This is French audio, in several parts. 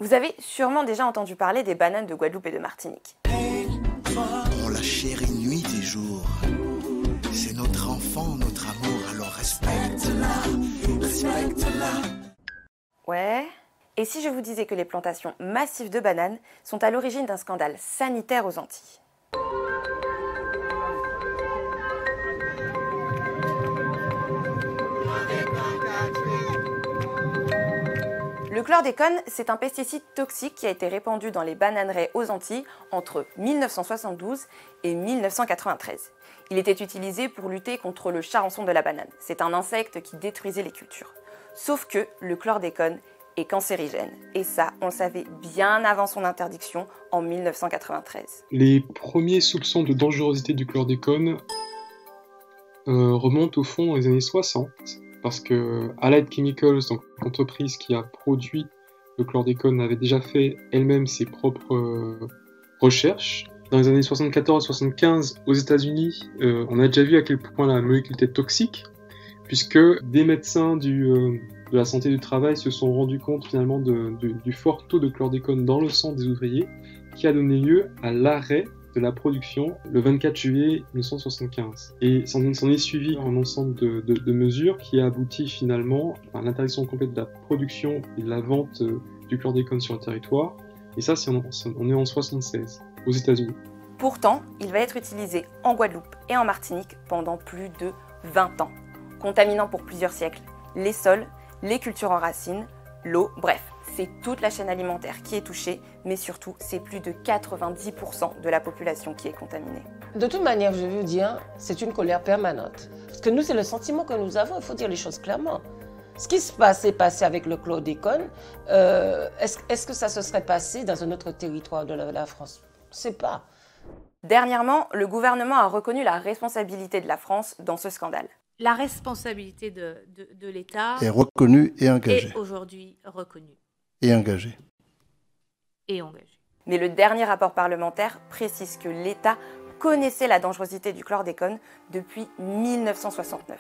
Vous avez sûrement déjà entendu parler des bananes de Guadeloupe et de Martinique. On la chérit nuit et jour. C'est notre enfant, notre amour, alors respecte-la, respecte-la. Ouais. Et si je vous disais que les plantations massives de bananes sont à l'origine d'un scandale sanitaire aux Antilles? Le chlordécone, c'est un pesticide toxique qui a été répandu dans les bananeraies aux Antilles entre 1972 et 1993. Il était utilisé pour lutter contre le charançon de la banane. C'est un insecte qui détruisait les cultures. Sauf que le chlordécone est cancérigène. Et ça, on le savait bien avant son interdiction en 1993. Les premiers soupçons de dangerosité du chlordécone remontent au fond dans les années 60. Parce que Allied Chemicals, donc l'entreprise qui a produit le chlordécone, avait déjà fait elle-même ses propres recherches. Dans les années 74-75, aux États-Unis, on a déjà vu à quel point la molécule était toxique, puisque des médecins de la santé du travail se sont rendus compte finalement du fort taux de chlordécone dans le sang des ouvriers, qui a donné lieu à l'arrêt de la production le 24 juillet 1975. Et s'en est suivi un ensemble de mesures qui a abouti finalement à l'interdiction complète de la production et de la vente du chlordécone sur le territoire. Et ça, on est en 1976, aux États-Unis. Pourtant, il va être utilisé en Guadeloupe et en Martinique pendant plus de 20 ans, contaminant pour plusieurs siècles les sols, les cultures en racines, l'eau, bref. C'est toute la chaîne alimentaire qui est touchée, mais surtout, c'est plus de 90% de la population qui est contaminée. De toute manière, je veux dire, c'est une colère permanente. Parce que nous, c'est le sentiment que nous avons, il faut dire les choses clairement. Ce qui s'est passé avec le chlordécone, est-ce que ça se serait passé dans un autre territoire de la France? Je ne sais pas. Dernièrement, le gouvernement a reconnu la responsabilité de la France dans ce scandale. La responsabilité de l'État est reconnue et engagée. Est aujourd'hui reconnue. Et engagée. Et engagée. Mais le dernier rapport parlementaire précise que l'État connaissait la dangerosité du chlordécone depuis 1969.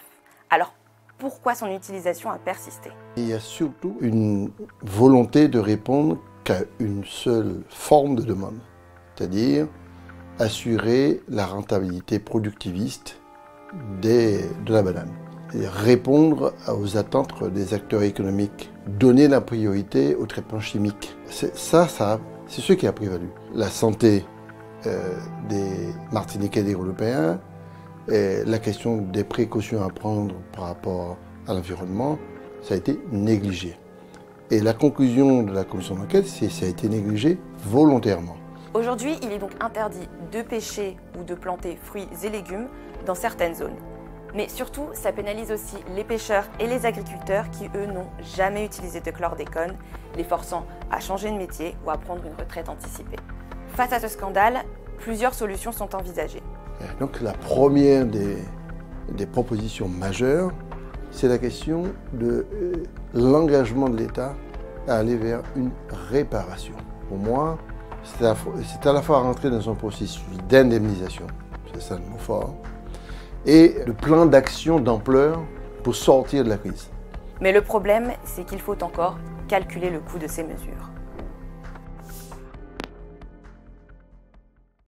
Alors, pourquoi son utilisation a persisté? Il y a surtout une volonté de répondre qu'à une seule forme de demande, c'est-à-dire assurer la rentabilité productiviste de la banane. Et répondre aux attentes des acteurs économiques, donner la priorité au traitement chimique. C'est ce qui a prévalu. La santé des Martiniquais et des Guadeloupéens, la question des précautions à prendre par rapport à l'environnement, ça a été négligé. Et la conclusion de la commission d'enquête, c'est que ça a été négligé volontairement. Aujourd'hui, il est donc interdit de pêcher ou de planter fruits et légumes dans certaines zones. Mais surtout, ça pénalise aussi les pêcheurs et les agriculteurs qui, eux, n'ont jamais utilisé de chlordécone, les forçant à changer de métier ou à prendre une retraite anticipée. Face à ce scandale, plusieurs solutions sont envisagées. Donc la première des propositions majeures, c'est la question de l'engagement de l'État à aller vers une réparation. Pour moi, c'est à la fois rentrer dans un processus d'indemnisation, c'est ça le mot fort, et le plan d'action d'ampleur pour sortir de la crise. Mais le problème, c'est qu'il faut encore calculer le coût de ces mesures.